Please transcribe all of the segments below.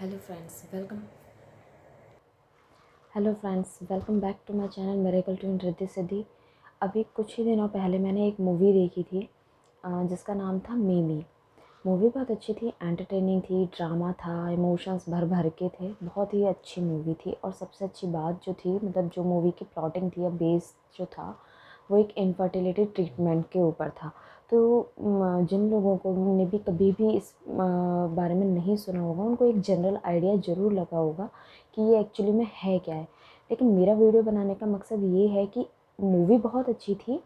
Hello friends welcome welcome back to my channel miracle to Riddhi Siddhi. अभी कुछ ही दिनों पहले मैंने एक मूवी देखी थी जिसका नाम था मिमी। मूवी बहुत अच्छी थी, एंटरटेनिंग थी, ड्रामा था, इमोशंस भर भर के थे। बहुत ही अच्छी मूवी थी और सबसे अच्छी बात जो थी, मतलब जो मूवी की प्लॉटिंग थी या बेस जो था, वो एक इनफर्टिलिटी ट्रीटमेंट के ऊपर था। तो जिन लोगों को ने भी कभी भी इस बारे में नहीं सुना होगा, उनको एक जनरल आइडिया ज़रूर लगा होगा कि ये एक्चुअली में है क्या है। लेकिन मेरा वीडियो बनाने का मकसद ये है कि मूवी बहुत अच्छी थी,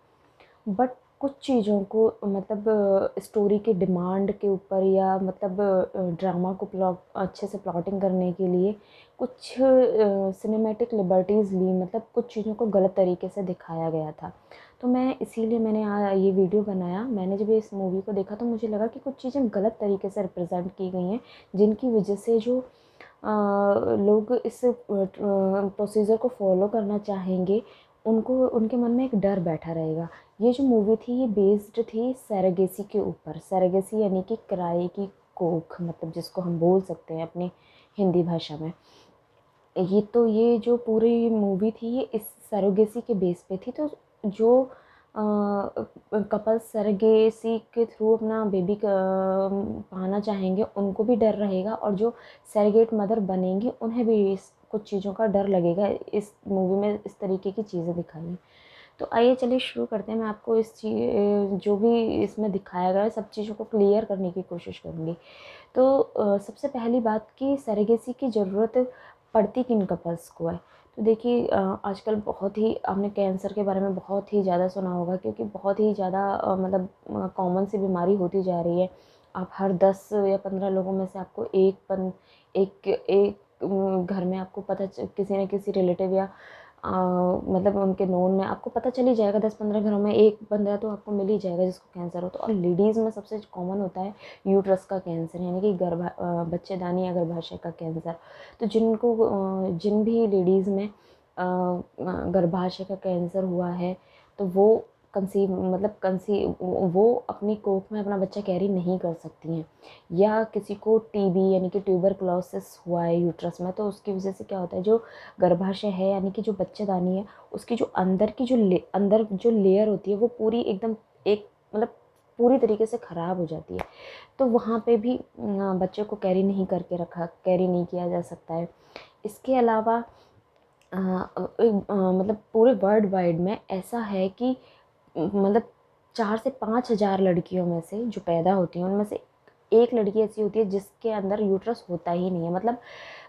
बट कुछ चीज़ों को मतलब स्टोरी के डिमांड के ऊपर या मतलब ड्रामा को प्लॉट अच्छे से प्लॉटिंग करने के लिए कुछ सिनेमैटिक लिबर्टीज़ ली, मतलब कुछ चीज़ों को गलत तरीके से दिखाया गया था। तो मैंने ये वीडियो बनाया। मैंने जब इस मूवी को देखा तो मुझे लगा कि कुछ चीज़ें गलत तरीके से रिप्रेजेंट की गई हैं, जिनकी वजह से जो लोग इस प्रोसीजर को फॉलो करना चाहेंगे, उनको उनके मन में एक डर बैठा रहेगा। ये जो मूवी थी ये बेस्ड थी सैरोगेसी के ऊपर। सैरोगेसी यानी कि किराए की कोख, मतलब जिसको हम बोल सकते हैं अपनी हिंदी भाषा में। ये जो पूरी मूवी थी ये इस सैरोगेसी के बेस पे थी। तो जो कपल सैरोगेसी के थ्रू अपना बेबी पाना चाहेंगे, उनको भी डर रहेगा, और जो सैरोगेट मदर बनेंगी उन्हें भी कुछ चीज़ों का डर लगेगा। इस मूवी में इस तरीके की चीज़ें दिखाई हैं। तो आइए चलिए शुरू करते हैं। मैं आपको जो भी इसमें दिखाया गया है सब चीज़ों को क्लियर करने की कोशिश करूँगी। तो सबसे पहली बात कि सरेगेसी की ज़रूरत पड़ती किन कपल्स को है। तो देखिए आजकल बहुत ही आपने कैंसर के बारे में बहुत ही ज़्यादा सुना होगा, क्योंकि बहुत ही ज़्यादा मतलब कॉमन सी बीमारी होती जा रही है। आप हर 10 या 15 लोगों में से आपको एक एक घर में आपको किसी न किसी रिलेटिव या मतलब उनके नोन में आपको पता चल ही जाएगा। 10-15 घरों में एक बंदा तो आपको मिल ही जाएगा जिसको कैंसर हो। तो और लेडीज़ में सबसे कॉमन होता है यूट्रस का कैंसर, यानी कि बच्चेदानी या गर्भाशय का कैंसर। तो जिन भी लेडीज़ में गर्भाशय का कैंसर हुआ है, तो वो अपनी कोख में अपना बच्चा कैरी नहीं कर सकती हैं। या किसी को टीबी यानी कि ट्यूबरकुलोसिस हुआ है यूट्रस में, तो उसकी वजह से क्या होता है, जो गर्भाशय है यानी कि जो बच्चेदानी है, उसकी जो अंदर जो लेयर होती है वो पूरी एकदम एक मतलब पूरी तरीके से ख़राब हो जाती है। तो वहाँ पे भी बच्चे को कैरी नहीं किया जा सकता है। इसके अलावा मतलब पूरे वर्ल्ड वाइड में ऐसा है कि मतलब 4 से 5 हज़ार लड़कियों में से जो पैदा होती हैं, उनमें से एक लड़की ऐसी होती है जिसके अंदर यूट्रस होता ही नहीं है, मतलब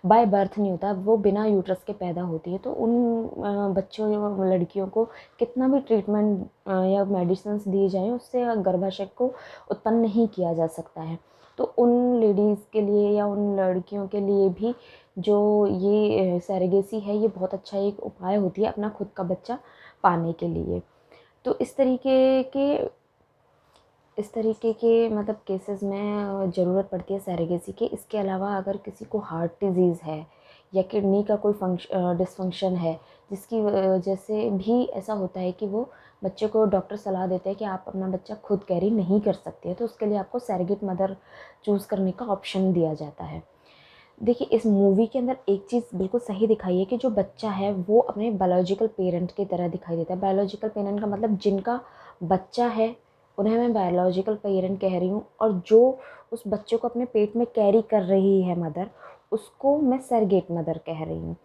बाय बर्थ नहीं होता, वो बिना यूट्रस के पैदा होती है। तो उन बच्चों या लड़कियों को कितना भी ट्रीटमेंट या मेडिसिन्स दिए जाएँ, उससे गर्भाशय को उत्पन्न नहीं किया जा सकता है। तो उन लेडीज़ के लिए या उन लड़कियों के लिए भी जो ये सैरेगेसी है, ये बहुत अच्छा एक उपाय होती है अपना खुद का बच्चा पाने के लिए। तो इस तरीके के मतलब केसेस में ज़रूरत पड़ती है सैरेगेसी की। इसके अलावा अगर किसी को हार्ट डिज़ीज़ है या किडनी का कोई डिसफंक्शन है, जिसकी वजह से भी ऐसा होता है कि वो बच्चे को डॉक्टर सलाह देते हैं कि आप अपना बच्चा खुद कैरी नहीं कर सकते, तो उसके लिए आपको सैरोगेट मदर चूज़ करने का ऑप्शन दिया जाता है। देखिए इस मूवी के अंदर एक चीज़ बिल्कुल सही दिखाई है कि जो बच्चा है वो अपने बायोलॉजिकल पेरेंट की तरह दिखाई देता है। बायोलॉजिकल पेरेंट का मतलब जिनका बच्चा है उन्हें मैं बायोलॉजिकल पेरेंट कह रही हूँ, और जो उस बच्चे को अपने पेट में कैरी कर रही है मदर, उसको मैं सरेगेट मदर कह रही हूँ।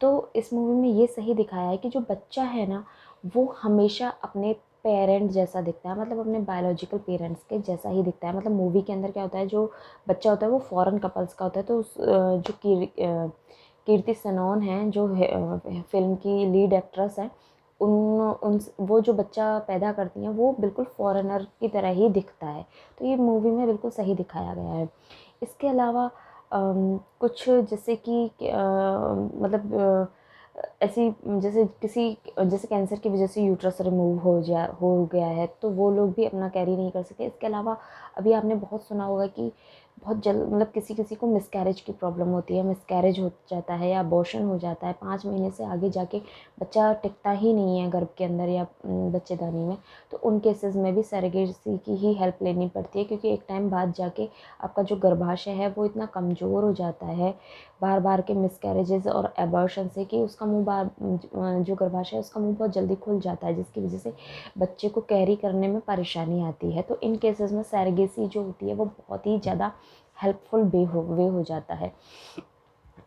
तो इस मूवी में ये सही दिखाया है कि जो बच्चा है ना, वो हमेशा अपने पेरेंट जैसा दिखता है, मतलब अपने बायोलॉजिकल पेरेंट्स के जैसा ही दिखता है। मतलब मूवी के अंदर क्या होता है, जो बच्चा होता है वो फॉरेन कपल्स का होता है। तो कीर्ति सेनन हैं जो फिल्म की लीड एक्ट्रेस है, उन उन वो जो बच्चा पैदा करती हैं वो बिल्कुल फॉरेनर की तरह ही दिखता है। तो ये मूवी में बिल्कुल सही दिखाया गया है। इसके अलावा कुछ जैसे कि मतलब ऐसी जैसे कैंसर की वजह से यूट्रस रिमूव हो गया है, तो वो लोग भी अपना कैरी नहीं कर सकते। इसके अलावा अभी आपने बहुत सुना होगा कि बहुत जल्द मतलब किसी किसी को मिसकैरेज की प्रॉब्लम होती है, मिसकैरेज हो जाता है या अबॉर्शन हो जाता है, 5 महीने से आगे जाके बच्चा टिकता ही नहीं है गर्भ के अंदर या बच्चेदानी में, तो उन केसेस में भी सरेगेसी की ही हेल्प लेनी पड़ती है, क्योंकि एक टाइम बाद जाके आपका जो गर्भाशय है वो इतना कमज़ोर हो जाता है बार बार के मिसकैरेजेस और एबॉर्शन से, कि उसका मुँह जो गर्भाशय है उसका मुँह बहुत जल्दी खुल जाता है, जिसकी वजह से बच्चे को कैरी करने में परेशानी आती है। तो इन केसेस में सरेगेसी जो होती है वो बहुत ही ज़्यादा हेल्पफुल वे हो जाता है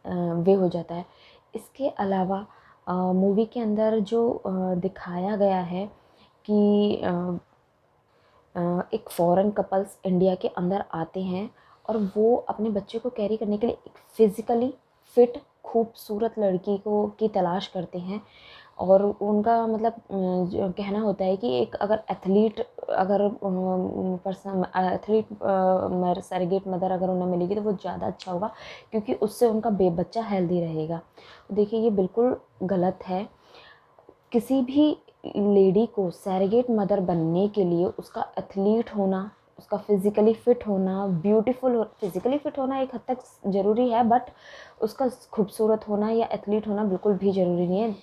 वे हो जाता है। इसके अलावा मूवी के अंदर जो दिखाया गया है कि एक फ़ॉरेन कपल्स इंडिया के अंदर आते हैं और वो अपने बच्चे को कैरी करने के लिए एक फ़िज़िकली फ़िट खूबसूरत लड़की को की तलाश करते हैं, और उनका मतलब जो कहना होता है कि एक अगर एथलीट अगर पर्सन एथलीट सरेगेट मदर अगर उन्हें मिलेगी तो वो ज़्यादा अच्छा होगा, क्योंकि उससे उनका बच्चा हेल्दी रहेगा। देखिए ये बिल्कुल गलत है। किसी भी लेडी को सरेगेट मदर बनने के लिए उसका एथलीट होना, उसका फिज़िकली फ़िट होना, फिज़िकली फ़िट होना एक हद तक ज़रूरी है, बट उसका खूबसूरत होना या एथलीट होना बिल्कुल भी ज़रूरी नहीं है।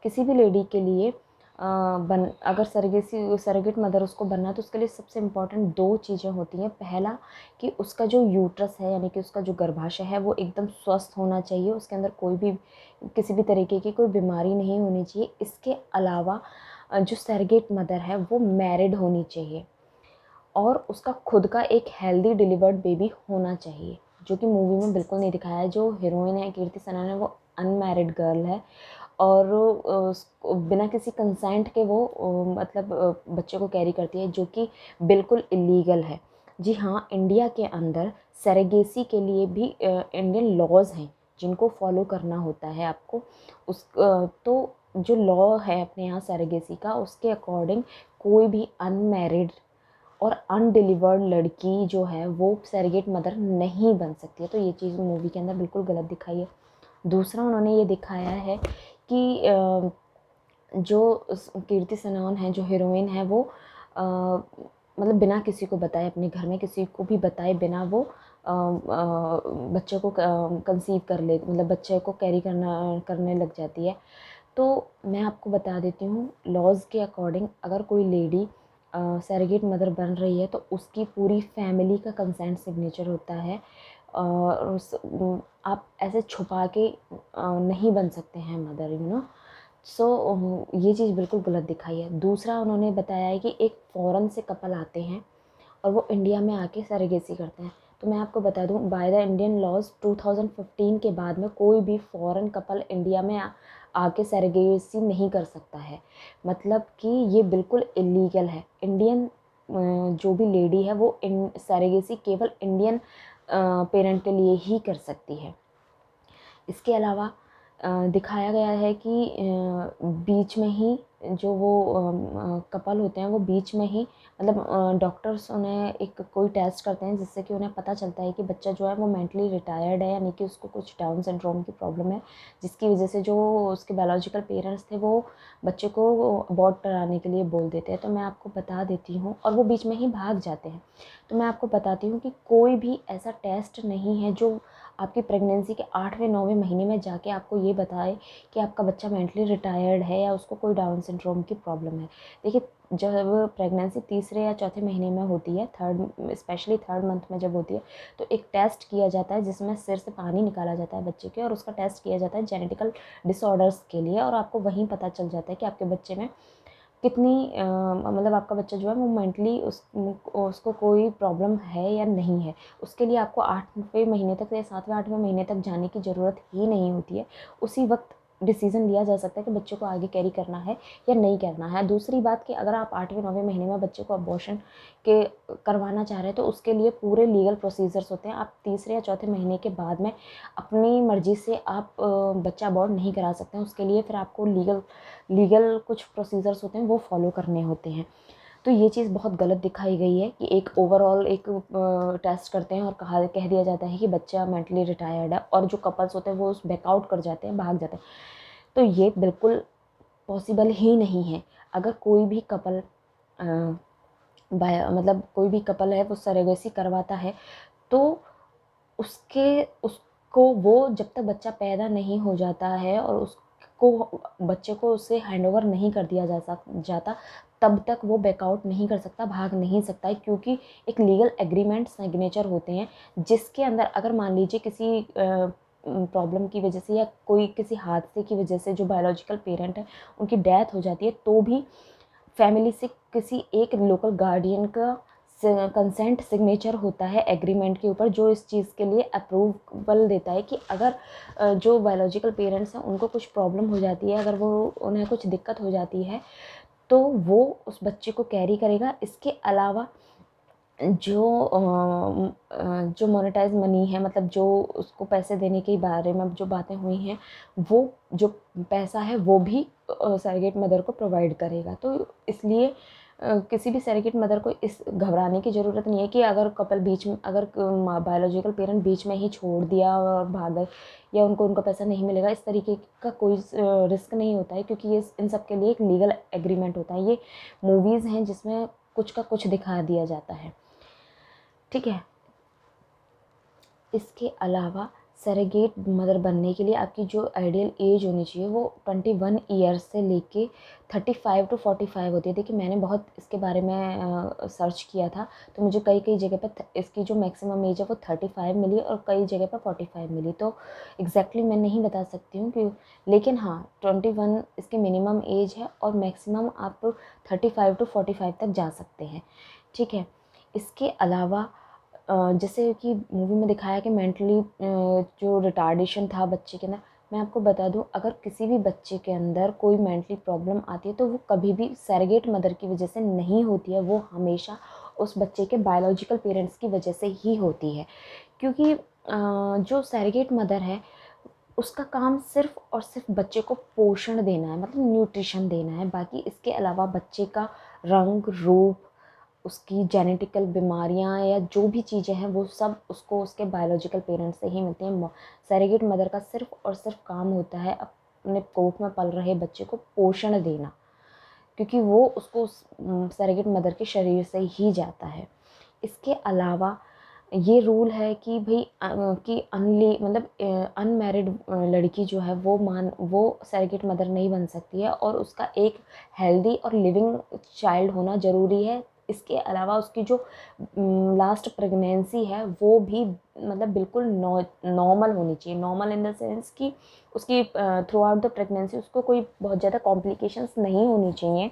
किसी भी लेडी के लिए अगर सरेगेट मदर उसको बनना है तो उसके लिए सबसे इम्पॉर्टेंट 2 चीज़ें होती हैं। पहला कि उसका जो यूट्रस है यानी कि उसका जो गर्भाशय है वो एकदम स्वस्थ होना चाहिए, उसके अंदर कोई भी किसी भी तरीके की कोई बीमारी नहीं होनी चाहिए। इसके अलावा जो सरेगेट मदर है वो मैरिड होनी चाहिए और उसका खुद का एक हेल्दी डिलीवर्ड बेबी होना चाहिए, जो कि मूवी में बिल्कुल नहीं दिखाया है। जो हीरोइन है कीर्ति सनन है वो अनमैरिड गर्ल है और बिना किसी कंसेंट के वो मतलब बच्चे को कैरी करती है, जो कि बिल्कुल इलीगल है। जी हाँ, इंडिया के अंदर सेरेगेसी के लिए भी इंडियन लॉज हैं जिनको फॉलो करना होता है आपको। तो जो लॉ है अपने यहाँ सेरेगेसी का, उसके अकॉर्डिंग कोई भी अनमैरिड और अनडिलीवर्ड लड़की जो है वो सरेगेट मदर नहीं बन सकती है। तो ये चीज़ मूवी के अंदर बिल्कुल गलत दिखाई है। दूसरा उन्होंने ये दिखाया है कि जो कीर्ति सनोन है जो हीरोइन है वो मतलब बिना किसी को बताए अपने घर में किसी को भी बताए बिना वो बच्चे को कंसीव कर ले मतलब बच्चे को कैरी करने लग जाती है। तो मैं आपको बता देती हूँ लॉज़ के अकॉर्डिंग अगर कोई लेडी सरेगेट मदर बन रही है तो उसकी पूरी फैमिली का कंसेंट सिग्नेचर होता है और आप ऐसे छुपा के नहीं बन सकते हैं मदर सो ये चीज़ बिल्कुल गलत दिखाई है। दूसरा उन्होंने बताया है कि एक फ़ॉरेन से कपल आते हैं और वो इंडिया में आके सरेगेसी करते हैं। तो मैं आपको बता दूं बाय द इंडियन लॉज 2015 के बाद में कोई भी फ़ॉरेन कपल इंडिया में आके सरेगेसी नहीं कर सकता है, मतलब कि ये बिल्कुल इलीगल है। इंडियन जो भी लेडी है वो सरेगेसी केवल इंडियन पेरेंट के लिए ही कर सकती है। इसके अलावा दिखाया गया है कि बीच में ही जो वो कपल होते हैं वो बीच में ही मतलब डॉक्टर्स उन्हें एक कोई टेस्ट करते हैं जिससे कि उन्हें पता चलता है कि बच्चा जो है वो मेंटली रिटायर्ड है, यानी कि उसको कुछ डाउन सिंड्रोम की प्रॉब्लम है, जिसकी वजह से जो उसके बायोलॉजिकल पेरेंट्स थे वो बच्चे को अबॉर्ट कराने के लिए बोल देते हैं। तो मैं आपको बता देती हूँ और वो बीच में ही भाग जाते हैं। तो मैं आपको बताती हूँ कि कोई भी ऐसा टेस्ट नहीं है जो आपकी प्रेगनेंसी के 8वें 9वें महीने में जाके आपको ये बताए कि आपका बच्चा मेंटली रिटायर्ड है या उसको कोई डाउन सिंड्रोम की प्रॉब्लम है। देखिए जब प्रेगनेंसी तीसरे या चौथे महीने में होती है, स्पेशली थर्ड मंथ में जब होती है, तो एक टेस्ट किया जाता है जिसमें सिर से पानी निकाला जाता है बच्चे के और उसका टेस्ट किया जाता है जेनेटिकल डिसऑर्डर्स के लिए, और आपको वहीं पता चल जाता है कि आपके बच्चे में कितनी मतलब आपका बच्चा जो है वो मेंटली उसको कोई प्रॉब्लम है या नहीं है। उसके लिए आपको 8वें महीने तक या 7वें 8वें महीने तक जाने की ज़रूरत ही नहीं होती है। उसी वक्त डिसीज़न लिया जा सकता है कि बच्चे को आगे कैरी करना है या नहीं करना है। दूसरी बात कि अगर आप 8वें 9वें महीने में बच्चे को अबॉर्शन के करवाना चाह रहे हैं तो उसके लिए पूरे लीगल प्रोसीजर्स होते हैं। आप तीसरे या चौथे महीने के बाद में अपनी मर्ज़ी से आप बच्चा अबॉर्ट नहीं करा सकते हैं। उसके लिए फिर आपको लीगल कुछ प्रोसीजर्स होते हैं वो फॉलो करने होते हैं। तो ये चीज़ बहुत गलत दिखाई गई है कि एक ओवरऑल एक टेस्ट करते हैं और कह दिया जाता है कि बच्चा मेंटली रिटायर्ड है और जो कपल्स होते हैं वो उस बैकआउट कर जाते हैं, भाग जाते हैं। तो ये बिल्कुल पॉसिबल ही नहीं है। अगर कोई भी कपल मतलब कोई भी कपल है वो सरेगेसी करवाता है तो उसको वो जब तक बच्चा पैदा नहीं हो जाता है और उसको बच्चे को उसे हैंडओवर नहीं कर दिया जाता, तब तक वो बैकआउट नहीं कर सकता, भाग नहीं सकता है, क्योंकि एक लीगल एग्रीमेंट सिग्नेचर होते हैं जिसके अंदर अगर मान लीजिए किसी प्रॉब्लम की वजह से या कोई किसी हादसे की वजह से जो बायोलॉजिकल पेरेंट है उनकी डेथ हो जाती है, तो भी फैमिली से किसी एक लोकल गार्डियन का कंसेंट सिग्नेचर होता है एग्रीमेंट के ऊपर, जो इस चीज़ के लिए अप्रूवल देता है कि अगर जो बायोलॉजिकल पेरेंट्स हैं उनको कुछ प्रॉब्लम हो जाती है, अगर वो उन्हें कुछ दिक्कत हो जाती है, तो वो उस बच्चे को कैरी करेगा। इसके अलावा जो मोनेटाइज मनी है, मतलब जो उसको पैसे देने के बारे में जो बातें हुई हैं, वो जो पैसा है वो भी सैरोगेट मदर को प्रोवाइड करेगा। तो इसलिए किसी भी सैरोगेट मदर को इस घबराने की ज़रूरत नहीं है कि अगर कपल बीच में, अगर बायोलॉजिकल पेरेंट बीच में ही छोड़ दिया और भाग गए या उनका पैसा नहीं मिलेगा, इस तरीके का कोई रिस्क नहीं होता है, क्योंकि ये इन सब के लिए एक लीगल एग्रीमेंट होता है। ये मूवीज़ हैं जिसमें कुछ का कुछ दिखा दिया जाता है, ठीक है। इसके अलावा सरेगेट मदर बनने के लिए आपकी जो आइडियल एज होनी चाहिए वो 21 ईयर्स से लेके 35 टू 45 होती है। देखिए मैंने बहुत इसके बारे में सर्च किया था, तो मुझे कई जगह पर इसकी जो मैक्सिमम एज है वो 35 मिली और कई जगह पर 45 मिली। तो एग्जैक्टली मैं नहीं बता सकती हूँ कि, लेकिन हाँ 21 इसकी मिनिमम एज है और मैक्सिमम आप 35 टू 45 तक जा सकते हैं, ठीक है। इसके अलावा जैसे कि मूवी में दिखाया कि मेंटली जो रिटार्डेशन था बच्चे के अंदर, मैं आपको बता दूं अगर किसी भी बच्चे के अंदर कोई मेंटली प्रॉब्लम आती है तो वो कभी भी सैरोगेट मदर की वजह से नहीं होती है, वो हमेशा उस बच्चे के बायोलॉजिकल पेरेंट्स की वजह से ही होती है। क्योंकि जो सैरोगेट मदर है उसका काम सिर्फ और सिर्फ बच्चे को पोषण देना है, मतलब न्यूट्रिशन देना है। बाकी इसके अलावा बच्चे का रंग रूप, उसकी जेनेटिकल बीमारियां या जो भी चीज़ें हैं वो सब उसको उसके बायोलॉजिकल पेरेंट्स से ही मिलती हैं। सैरोगेट मदर का सिर्फ और सिर्फ काम होता है अपने कोख में पल रहे बच्चे को पोषण देना, क्योंकि वो उसको सैरोगेट मदर के शरीर से ही जाता है। इसके अलावा ये रूल है कि भाई कि मतलब अनमैरिड लड़की जो है वो सैरोगेट मदर नहीं बन सकती है और उसका एक हेल्दी और लिविंग चाइल्ड होना ज़रूरी है। इसके अलावा उसकी जो लास्ट प्रेगनेंसी है वो भी मतलब बिल्कुल नॉर्मल होनी चाहिए। नॉर्मल इन द सेंस कि उसकी थ्रू आउट द प्रेगनेंसी उसको कोई बहुत ज़्यादा कॉम्प्लिकेशंस नहीं होनी चाहिए,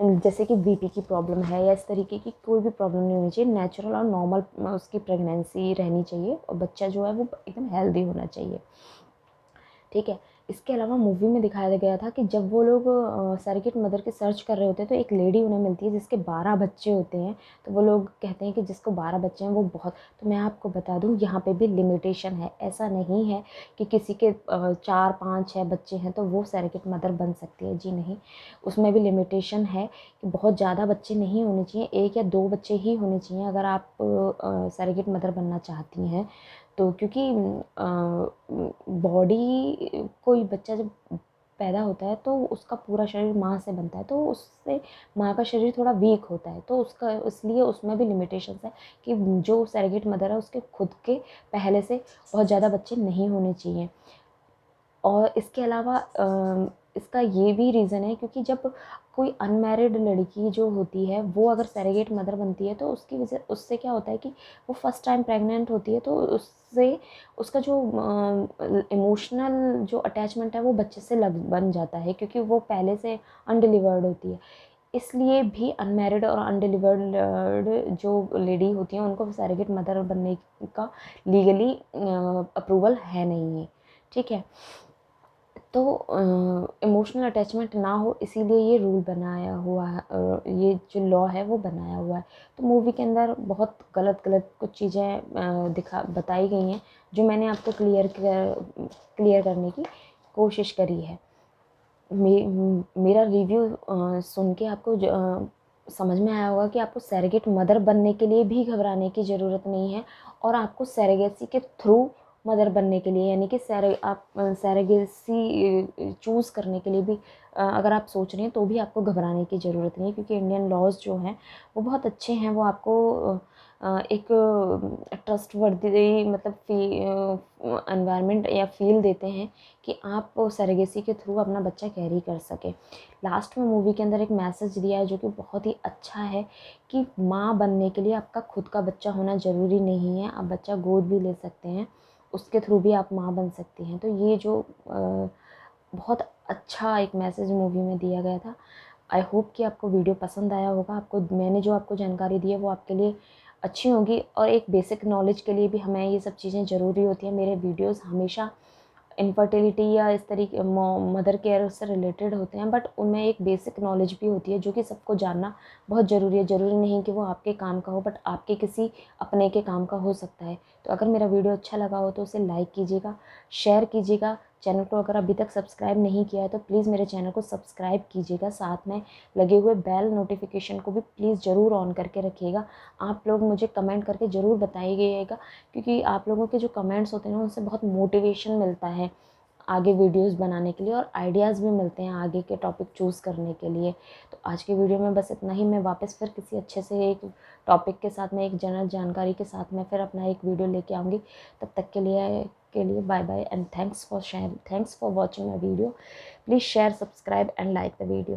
जैसे कि बीपी की प्रॉब्लम है या इस तरीके की कोई भी प्रॉब्लम नहीं होनी चाहिए। नेचुरल और नॉर्मल उसकी प्रेगनेंसी रहनी चाहिए और बच्चा जो है वो एकदम हेल्दी होना चाहिए, ठीक है। इसके अलावा मूवी में दिखाया गया था कि जब वो लोग सैरोगेट मदर की सर्च कर रहे होते हैं तो एक लेडी उन्हें मिलती है जिसके 12 बच्चे होते हैं। तो वो लोग कहते हैं कि जिसको 12 बच्चे हैं वो बहुत, तो मैं आपको बता दूं यहाँ पे भी लिमिटेशन है। ऐसा नहीं है कि किसी के 4 5 6 बच्चे हैं तो वो सैरोगेट मदर बन सकती है, जी नहीं। उसमें भी लिमिटेशन है कि बहुत ज़्यादा बच्चे नहीं होने चाहिए, 1 या 2 बच्चे ही होने चाहिए अगर आप सैरोगेट मदर बनना चाहती हैं तो। क्योंकि बॉडी, कोई बच्चा जब पैदा होता है तो उसका पूरा शरीर माँ से बनता है, तो उससे माँ का शरीर थोड़ा वीक होता है, तो उसका इसलिए उसमें भी लिमिटेशंस है कि जो सैरोगेट मदर है उसके खुद के पहले से बहुत ज़्यादा बच्चे नहीं होने चाहिए। और इसके अलावा इसका ये भी रीज़न है क्योंकि जब कोई अनमैरिड लड़की जो होती है वो अगर सैरोगेट मदर बनती है तो उसकी वजह उससे क्या होता है कि वो फर्स्ट टाइम प्रेग्नेंट होती है, तो उससे उसका जो इमोशनल जो अटैचमेंट है वो बच्चे से लग बन जाता है, क्योंकि वो पहले से अनडिलीवर्ड होती है। इसलिए भी अनमैरिड और अनडिलीवर्ड जो लेडी होती हैं उनको सैरोगेट मदर बनने का लीगली अप्रूवल है नहीं है, ठीक है। तो इमोशनल अटैचमेंट ना हो इसीलिए ये रूल बनाया हुआ है, ये जो लॉ है वो बनाया हुआ है। तो मूवी के अंदर बहुत गलत गलत कुछ चीज़ें बताई गई हैं जो मैंने आपको क्लियर करने की कोशिश करी है। मेरा रिव्यू सुन के आपको समझ में आया होगा कि आपको सैरोगेट मदर बनने के लिए भी घबराने की ज़रूरत नहीं है और आपको सैरोगेसी के थ्रू मदर बनने के लिए, यानी कि आप सैरोगेसी चूज़ करने के लिए भी अगर आप सोच रहे हैं तो भी आपको घबराने की ज़रूरत नहीं है, क्योंकि इंडियन लॉज जो हैं वो बहुत अच्छे हैं। वो आपको एक ट्रस्टवर्दी मतलब एनवायरनमेंट या फ़ील देते हैं कि आप सरेगेसी के थ्रू अपना बच्चा कैरी कर सकें। लास्ट में मूवी के अंदर एक मैसेज दिया है जो कि बहुत ही अच्छा है कि माँ बनने के लिए आपका खुद का बच्चा होना ज़रूरी नहीं है, आप बच्चा गोद भी ले सकते हैं, उसके थ्रू भी आप माँ बन सकती हैं। तो ये जो बहुत अच्छा एक मैसेज मूवी में दिया गया था। आई होप कि आपको वीडियो पसंद आया होगा, आपको मैंने जो आपको जानकारी दी है वो आपके लिए अच्छी होगी, और एक बेसिक नॉलेज के लिए भी हमें ये सब चीज़ें ज़रूरी होती हैं। मेरे वीडियोस हमेशा इनफर्टिलिटी या इस तरीके मदर केयर से रिलेटेड होते हैं, बट उनमें एक बेसिक नॉलेज भी होती है जो कि सबको जानना बहुत ज़रूरी है। ज़रूरी नहीं कि वो आपके काम का हो, बट आपके किसी अपने के काम का हो सकता है। तो अगर मेरा वीडियो अच्छा लगा हो तो उसे लाइक कीजिएगा, शेयर कीजिएगा। चैनल को अगर अभी तक सब्सक्राइब नहीं किया है तो प्लीज़ मेरे चैनल को सब्सक्राइब कीजिएगा, साथ में लगे हुए बेल नोटिफिकेशन को भी प्लीज़ ज़रूर ऑन करके रखिएगा। आप लोग मुझे कमेंट करके ज़रूर बताइएगा, क्योंकि आप लोगों के जो कमेंट्स होते हैं ना उनसे बहुत मोटिवेशन मिलता है आगे वीडियोस बनाने के लिए, और आइडियाज़ भी मिलते हैं आगे के टॉपिक चूज़ करने के लिए। तो आज की वीडियो में बस इतना ही। मैं वापस फिर किसी अच्छे से एक टॉपिक के साथ में, एक जनरल जानकारी के साथ में फिर अपना एक वीडियो लेके आऊँगी। तब तक के लिए bye bye and thanks for watching my video. Please share, subscribe and like the video.